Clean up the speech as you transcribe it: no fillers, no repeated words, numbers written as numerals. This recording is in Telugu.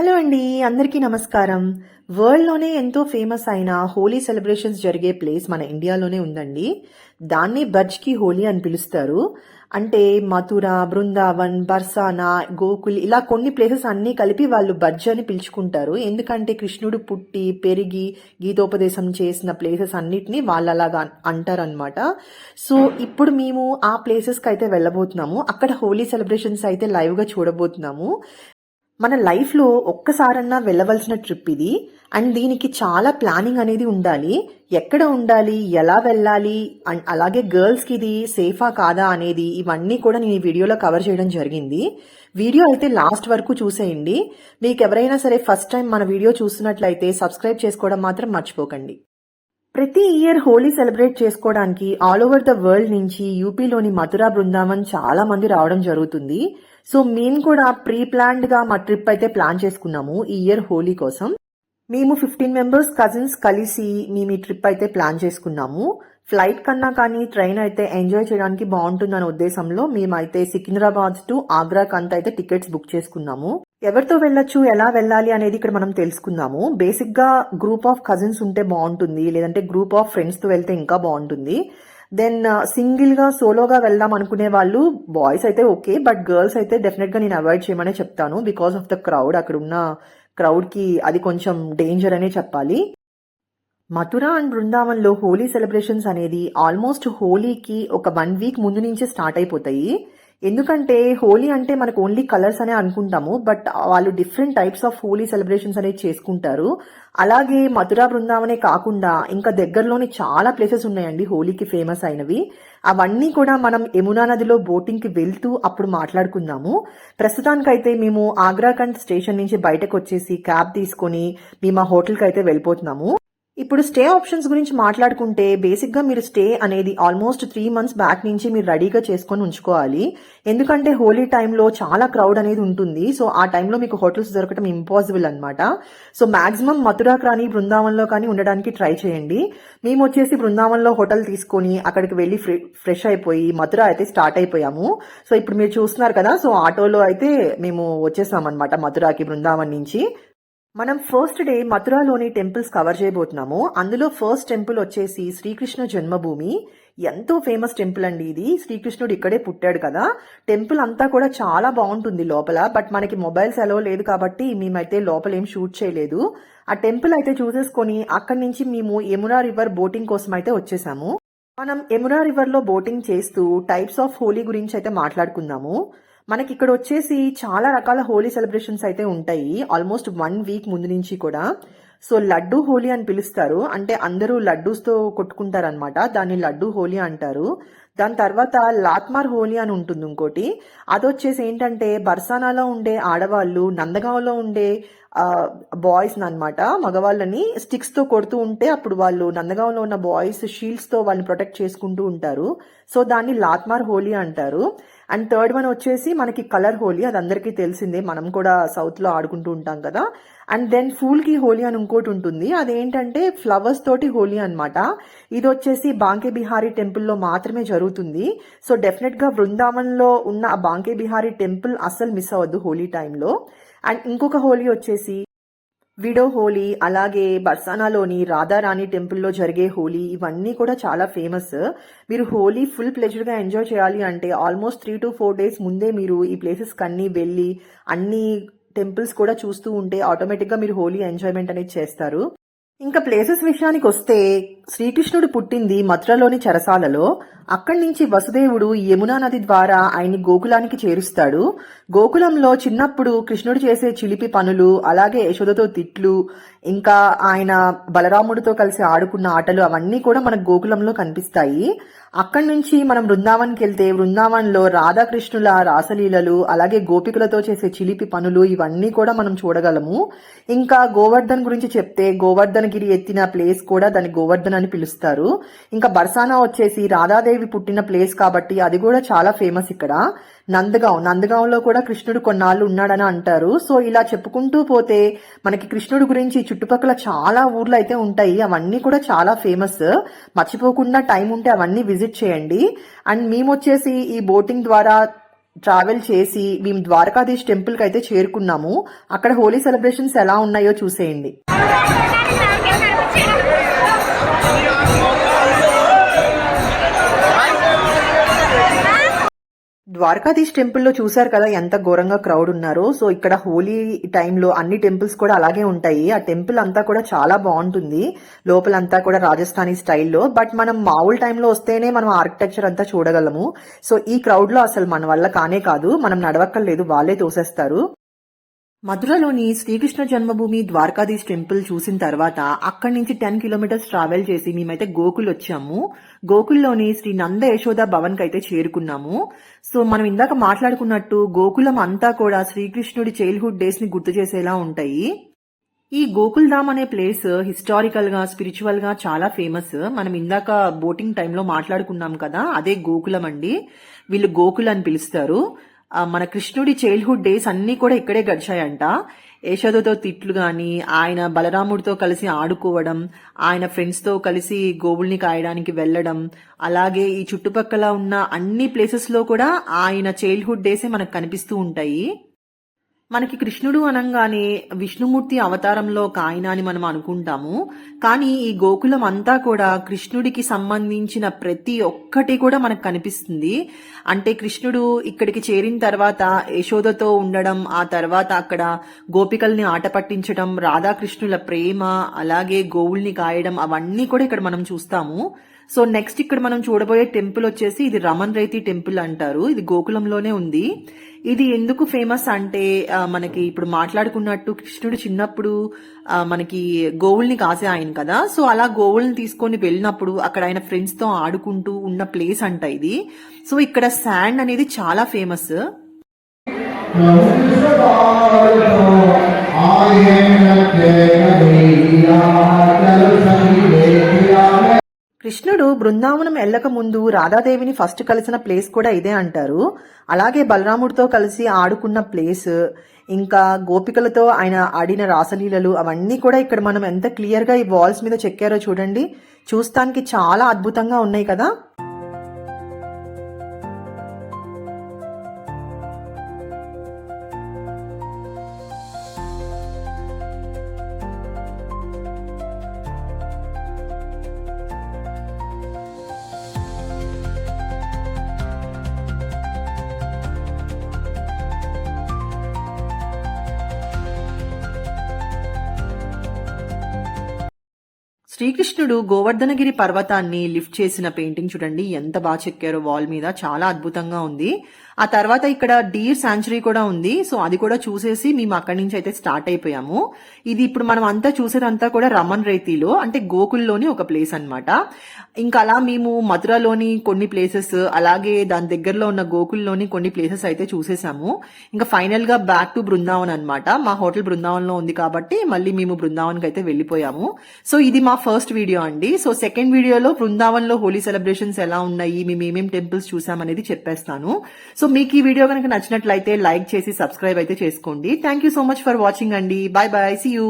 హలో అండి, అందరికీ నమస్కారం. వరల్డ్‌లోనే ఎంతో ఫేమస్ అయిన హోలీ సెలబ్రేషన్స్ జరిగే ప్లేస్ మన ఇండియాలోనే ఉందండి. దాన్నే బర్జ్ కి హోలీ అని పిలుస్తారు. అంటే మథుర, బృందావన్, బర్సానా, గోకుల్ ఇలా కొన్ని ప్లేసెస్ అన్నీ కలిపి వాళ్ళు బర్జ్ అని పిలుచుకుంటారు. ఎందుకంటే కృష్ణుడు పుట్టి, పెరిగి, గీతోపదేశం చేసిన ప్లేసెస్ అన్నిటిని వాళ్ళలాగా అంటారనమాట. సో ఇప్పుడు మేము ఆ ప్లేసెస్కి అయితే వెళ్ళబోతున్నాము. అక్కడ హోలీ సెలబ్రేషన్స్ అయితే లైవ్గా చూడబోతున్నాము. మన లైఫ్లో ఒక్కసారన్నా వెళ్ళవలసిన ట్రిప్ ఇది. అండ్ దీనికి చాలా ప్లానింగ్ అనేది ఉండాలి. ఎక్కడ ఉండాలి, ఎలా వెళ్ళాలి, అండ్ అలాగే గర్ల్స్కి ఇది సేఫా కాదా అనేది ఇవన్నీ కూడా నేను ఈ వీడియోలో కవర్ చేయడం జరిగింది. వీడియో అయితే లాస్ట్ వరకు చూసేయండి. మీకు ఎవరైనా సరే ఫస్ట్ టైం మన వీడియో చూస్తున్నట్లయితే సబ్స్క్రైబ్ చేసుకోవడం మాత్రం మర్చిపోకండి. ప్రతి ఇయర్ హోలీ సెలబ్రేట్ చేసుకోవడానికి ఆల్ ఓవర్ ద వరల్డ్ నుంచి యూపీలోని మథురా, బృందావన్ చాలా మంది రావడం జరుగుతుంది. సో మేము కూడా ప్రీ ప్లాన్డ్ గా మా ట్రిప్ అయితే ప్లాన్ చేసుకున్నాము ఈ ఇయర్ హోలీ కోసం. మేము 15 మెంబర్స్ కజిన్స్ కలిసి మేము ఈ ట్రిప్ అయితే ప్లాన్ చేసుకున్నాము. ఫ్లైట్ కన్నా కానీ ట్రైన్ అయితే ఎంజాయ్ చేయడానికి బాగుంటుందనే ఉద్దేశంలో మేమైతే సికింద్రాబాద్ టు ఆగ్రాకి అంతా అయితే టికెట్స్ బుక్ చేసుకున్నాము. ఎవరితో వెళ్ళొచ్చు, ఎలా వెళ్ళాలి అనేది ఇక్కడ మనం తెలుసుకుందాము. బేసిక్ గా గ్రూప్ ఆఫ్ కజిన్స్ ఉంటే బాగుంటుంది, లేదంటే గ్రూప్ ఆఫ్ ఫ్రెండ్స్ తో వెళ్తే ఇంకా బాగుంటుంది. దెన్ సింగిల్ గా సోలోగా వెళ్దాం అనుకునే వాళ్ళు బాయ్స్ అయితే ఓకే, బట్ గర్ల్స్ అయితే డెఫినెట్ గా నేను అవాయిడ్ చేయమనే చెప్తాను. బికాస్ ఆఫ్ ద క్రౌడ్, అక్కడ ఉన్న క్రౌడ్ కి అది కొంచెం డేంజర్ అనే చెప్పాలి. మథుర అండ్ బృందావన్లో హోలీ సెలబ్రేషన్స్ అనేది ఆల్మోస్ట్ హోలీకి ఒక 1 వీక్ ముందు నుంచే స్టార్ట్ అయిపోతాయి. ఎందుకంటే హోలీ అంటే మనకు ఓన్లీ కలర్స్ అనే అనుకుంటాము, బట్ వాళ్ళు different types of Holi celebrations అనేది చేసుకుంటారు. అలాగే మథుర, బృందావనే కాకుండా ఇంకా దగ్గరలోని చాలా ప్లేసెస్ ఉన్నాయండి హోలీకి ఫేమస్ అయినవి. అవన్నీ కూడా మనం యమునా నదిలో బోటింగ్ కి వెళ్తూ అప్పుడు మాట్లాడుకుందాము. ప్రస్తుతానికైతే మేము ఆగ్రాకండ్ స్టేషన్ నుంచి బయటకు వచ్చేసి క్యాబ్ తీసుకొని మేము ఆ హోటల్కి అయితే వెళ్ళిపోతున్నాము. ఇప్పుడు స్టే ఆప్షన్స్ గురించి మాట్లాడుకుంటే బేసిక్ గా మీరు స్టే అనేది ఆల్మోస్ట్ 3 మంత్స్ బ్యాక్ నుంచి మీరు రెడీగా చేసుకొని ఉంచుకోవాలి. ఎందుకంటే హోలీ టైంలో చాలా క్రౌడ్ అనేది ఉంటుంది. సో ఆ టైంలో మీకు హోటల్స్ దొరకడం ఇంపాసిబుల్ అనమాట. సో మాక్సిమం మథురా కానీ బృందావన్లో కానీ ఉండడానికి ట్రై చేయండి. మేము వచ్చేసి బృందావన్లో హోటల్ తీసుకొని అక్కడికి వెళ్ళి ఫ్రెష్ అయిపోయి మథుర అయితే స్టార్ట్ అయిపోయాము. సో ఇప్పుడు మీరు చూస్తున్నారు కదా, సో ఆటోలో అయితే మేము వచ్చేసాం అనమాట మథురాకి బృందావన్ నుంచి. మనం ఫస్ట్ డే మథురాలోని టెంపుల్స్ కవర్ చేయబోతున్నాము. అందులో ఫస్ట్ టెంపుల్ వచ్చేసి శ్రీకృష్ణ జన్మభూమి. ఎంతో ఫేమస్ టెంపుల్ అండి ఇది. శ్రీకృష్ణుడు ఇక్కడే పుట్టాడు కదా. టెంపుల్ అంతా కూడా చాలా బాగుంటుంది లోపల, బట్ మనకి మొబైల్స్ అలో లేదు కాబట్టి మేమైతే లోపల ఏం షూట్ చేయలేదు. ఆ టెంపుల్ అయితే చూసేసుకొని అక్కడి నుంచి మేము యమునా రివర్ బోటింగ్ కోసం అయితే వచ్చేసాము. మనం యమునా రివర్ లో బోటింగ్ చేస్తూ టైప్స్ ఆఫ్ హోలీ గురించి అయితే మాట్లాడుకుందాము. మనకి ఇక్కడ వచ్చేసి చాలా రకాల హోలీ సెలబ్రేషన్స్ అయితే ఉంటాయి ఆల్మోస్ట్ 1 వీక్ ముందు నుంచి కూడా. సో లడ్డూ హోలీ అని పిలుస్తారు. అంటే అందరూ లడ్డూస్తో కొట్టుకుంటారనమాట. దాన్ని లడ్డూ హోలీ అంటారు. దాని తర్వాత లాత్మార్ హోలీ అని ఉంటుంది ఇంకోటి. అదొచ్చేసి ఏంటంటే బర్సానాలో ఉండే ఆడవాళ్ళు నందగాంలో ఉండే బాయ్స్ అనమాట, మగవాళ్ళని స్టిక్స్ తో కొడుతూ ఉంటే అప్పుడు వాళ్ళు నందగాంలో ఉన్న బాయ్స్ షీల్డ్స్ తో వాళ్ళని ప్రొటెక్ట్ చేసుకుంటూ ఉంటారు. సో దాన్ని లాత్మార్ హోలీ అంటారు. అండ్ థర్డ్ వన్ వచ్చేసి మనకి కలర్ హోలీ. అది అందరికీ తెలిసిందే, మనం కూడా సౌత్ లో ఆడుకుంటూ ఉంటాం కదా. అండ్ దెన్ ఫూల్ కి హోలీ అని ఇంకోటి ఉంటుంది. అదేంటంటే ఫ్లవర్స్ తోటి హోలీ అనమాట. ఇది వచ్చేసి బాంకే బిహారీ టెంపుల్ లో మాత్రమే జరుగుతుంది. సో డెఫినెట్ గా బృందావన్ లో ఉన్న ఆ బాంకే బిహారీ టెంపుల్ అస్సలు మిస్ అవ్వద్దు హోలీ టైంలో. అండ్ ఇంకొక హోలీ వచ్చేసి విడో హోలీ, అలాగే బర్సానాలోని రాధారాణి టెంపుల్లో జరిగే హోలీ, ఇవన్నీ కూడా చాలా ఫేమస్. మీరు హోలీ ఫుల్ ప్లెజర్ గా ఎంజాయ్ చేయాలి అంటే ఆల్మోస్ట్ 3 to 4 days ముందే మీరు ఈ ప్లేసెస్ కన్నీ వెళ్ళి అన్ని టెంపుల్స్ కూడా చూస్తూ ఉంటే ఆటోమేటిక్ గా మీరు హోలీ ఎంజాయ్మెంట్ అనేది చేస్తారు. ఇంకా ప్లేసెస్ విషయానికి వస్తే శ్రీకృష్ణుడు పుట్టింది మథురలోని చెరసాలలో. అక్కడి నుంచి వసుదేవుడు యమునా నది ద్వారా ఆయన్ని గోకులానికి చేరుస్తాడు. గోకులంలో చిన్నప్పుడు కృష్ణుడు చేసే చిలిపి పనులు, అలాగే యశోదతో తిట్లు, ఇంకా ఆయన బలరాముడితో కలిసి ఆడుకున్న ఆటలు అవన్నీ కూడా మనకు గోకులంలో కనిపిస్తాయి. అక్కడి నుంచి మనం బృందావన్కి వెళ్తే బృందావన్లో రాధాకృష్ణుల రాసలీలలు, అలాగే గోపికలతో చేసే చిలిపి పనులు ఇవన్నీ కూడా మనం చూడగలము. ఇంకా గోవర్ధన్ గురించి చెప్తే గోవర్ధన్ గిరి ఎత్తిన ప్లేస్ కూడా దాన్ని గోవర్ధన్ అని పిలుస్తారు. ఇంకా బర్సానా వచ్చేసి రాధాదేవి పుట్టిన ప్లేస్ కాబట్టి అది కూడా చాలా ఫేమస్ ఇక్కడ. నందగాంలో కూడా కృష్ణుడు కొన్నాళ్ళు ఉన్నాడని అంటారు. సో ఇలా చెప్పుకుంటూ పోతే మనకి కృష్ణుడు గురించి చుట్టుపక్కల చాలా ఊర్లు అయితే ఉంటాయి. అవన్నీ కూడా చాలా ఫేమస్. మర్చిపోకుండా టైం ఉంటే అవన్నీ విజిట్ చేయండి. అండ్ మేము వచ్చేసి ఈ బోటింగ్ ద్వారా ట్రావెల్ చేసి మేము ద్వారకాధీష్ టెంపుల్ కి అయితే చేరుకున్నాము. అక్కడ హోలీ సెలబ్రేషన్స్ ఎలా ఉన్నాయో చూసేయండి. ద్వారకాధీష్ టెంపుల్లో చూసారు కదా ఎంత ఘోరంగా క్రౌడ్ ఉన్నారో. సో ఇక్కడ హోలీ టైంలో అన్ని టెంపుల్స్ కూడా అలాగే ఉంటాయి. ఆ టెంపుల్ అంతా కూడా చాలా బాగుంటుంది, లోపలంతా కూడా రాజస్థానీ స్టైల్లో. బట్ మనం మామూలు టైంలో వస్తేనే మనం ఆర్కిటెక్చర్ అంతా చూడగలము. సో ఈ క్రౌడ్ లో అసలు మన వల్ల కానే కాదు, మనం నడవక్కర్లేదు, వాళ్ళే తోసేస్తారు. మధురలోని శ్రీకృష్ణ జన్మభూమి ద్వారకాధీష్ టెంపుల్ చూసిన తర్వాత అక్కడి నుంచి 10 కిలోమీటర్స్ ట్రావెల్ చేసి మేమైతే గోకుల్ వచ్చాము. గోకుల్లోని శ్రీ నంద యశోద భవన్ కి అయితే చేరుకున్నాము. సో మనం ఇందాక మాట్లాడుకున్నట్టు గోకులం అంతా కూడా శ్రీకృష్ణుడి చైల్డ్హుడ్ డేస్ ని గుర్తు చేసేలా ఉంటాయి. ఈ గోకుల్ ధామ్ అనే ప్లేస్ హిస్టారికల్ గా స్పిరిచువల్ గా చాలా ఫేమస్. మనం ఇందాక బోటింగ్ టైంలో మాట్లాడుకున్నాం కదా, అదే గోకులం అండి. వీళ్ళు గోకుల్ అని పిలుస్తారు. మన కృష్ణుడి చైల్డ్హుడ్ డేస్ అన్ని కూడా ఇక్కడే గడిచాయంట. యశోదతో తిట్లు గాని, ఆయన బలరాముడితో కలిసి ఆడుకోవడం, ఆయన ఫ్రెండ్స్ తో కలిసి గోవుల్ని కాయడానికి వెళ్లడం, అలాగే ఈ చుట్టుపక్కల ఉన్న అన్ని ప్లేసెస్ లో కూడా ఆయన చైల్డ్హుడ్ డేసే మనకు కనిపిస్తూ ఉంటాయి. మనకి కృష్ణుడు అనంగానే విష్ణుమూర్తి అవతారంలో ఒక ఆయన అని మనం అనుకుంటాము. కానీ ఈ గోకులం అంతా కూడా కృష్ణుడికి సంబంధించిన ప్రతి ఒక్కటి కూడా మనకు కనిపిస్తుంది. అంటే కృష్ణుడు ఇక్కడికి చేరిన తర్వాత యశోదతో ఉండడం, ఆ తర్వాత అక్కడ గోపికల్ని ఆట పట్టించడం, రాధాకృష్ణుల ప్రేమ, అలాగే గోవుల్ని కాయడం, అవన్నీ కూడా ఇక్కడ మనం చూస్తాము. సో నెక్స్ట్ ఇక్కడ మనం చూడబోయే టెంపుల్ వచ్చేసి ఇది రమన్ రైతి టెంపుల్ అంటారు. ఇది గోకులంలోనే ఉంది. ఇది ఎందుకు ఫేమస్ అంటే మనకి ఇప్పుడు మాట్లాడుకున్నట్టు కృష్ణుడు చిన్నప్పుడు మనకి గోవుల్ని కాసే ఆయన కదా. సో అలా గోవుల్ని తీసుకొని వెళ్ళినప్పుడు అక్కడ ఆయన ఫ్రెండ్స్ తో ఆడుకుంటూ ఉన్న ప్లేస్ అంట ఇది. సో ఇక్కడ శాండ్ అనేది చాలా ఫేమస్. కృష్ణుడు బృందావనం వెళ్ళక ముందు రాధాదేవిని ఫస్ట్ కలిసిన ప్లేస్ కూడా ఇదే అంటారు. అలాగే బలరాముడితో కలిసి ఆడుకున్న ప్లేస్, ఇంకా గోపికలతో ఆయన ఆడిన రాసలీలలు, అవన్నీ కూడా ఇక్కడ మనం ఎంత క్లియర్ గా ఈ వాల్స్ మీద చెక్కారో చూడండి. చూస్తానికి చాలా అద్భుతంగా ఉన్నాయి కదా. శ్రీకృష్ణుడు గోవర్ధనగిరి పర్వతాన్ని లిఫ్ట్ చేసిన పెయింటింగ్ చూడండి, ఎంత బాగా చెక్కారో వాల్ మీద, చాలా అద్భుతంగా ఉంది. ఆ తర్వాత ఇక్కడ డీర్ శాంచురీ కూడా ఉంది. సో అది కూడా చూసేసి మేము అక్కడి నుంచి అయితే స్టార్ట్ అయిపోయాము. ఇది ఇప్పుడు మనం అంతా చూసేదంతా కూడా రమన్ రైతిలో, అంటే గోకుల్లోని ఒక ప్లేస్ అన్నమాట. ఇంకా అలా మేము మథురలోని కొన్ని ప్లేసెస్, అలాగే దాని దగ్గరలో ఉన్న గోకుల్లోని కొన్ని ప్లేసెస్ అయితే చూసేసాము. ఇంకా ఫైనల్ గా బ్యాక్ టు బృందావన్ అన్నమాట. మా హోటల్ బృందావన్ లో ఉంది కాబట్టి మళ్ళీ మేము బృందావన్ కి అయితే వెళ్ళిపోయాము. సో ఇది మా ఫస్ట్ వీడియో అండి. సో సెకండ్ వీడియోలో బృందావన్ లో హోలీ సెలబ్రేషన్స్ ఎలా ఉన్నాయి, మేము ఏమేమి టెంపుల్స్ చూసామనేది చెప్పేస్తాను. సో మీకు ఈ వీడియో కనుక నచ్చినట్లయితే లైక్ చేసి సబ్స్క్రైబ్ అయితే చేసుకోండి. Thank you so much for watching అండి. Bye bye, see you.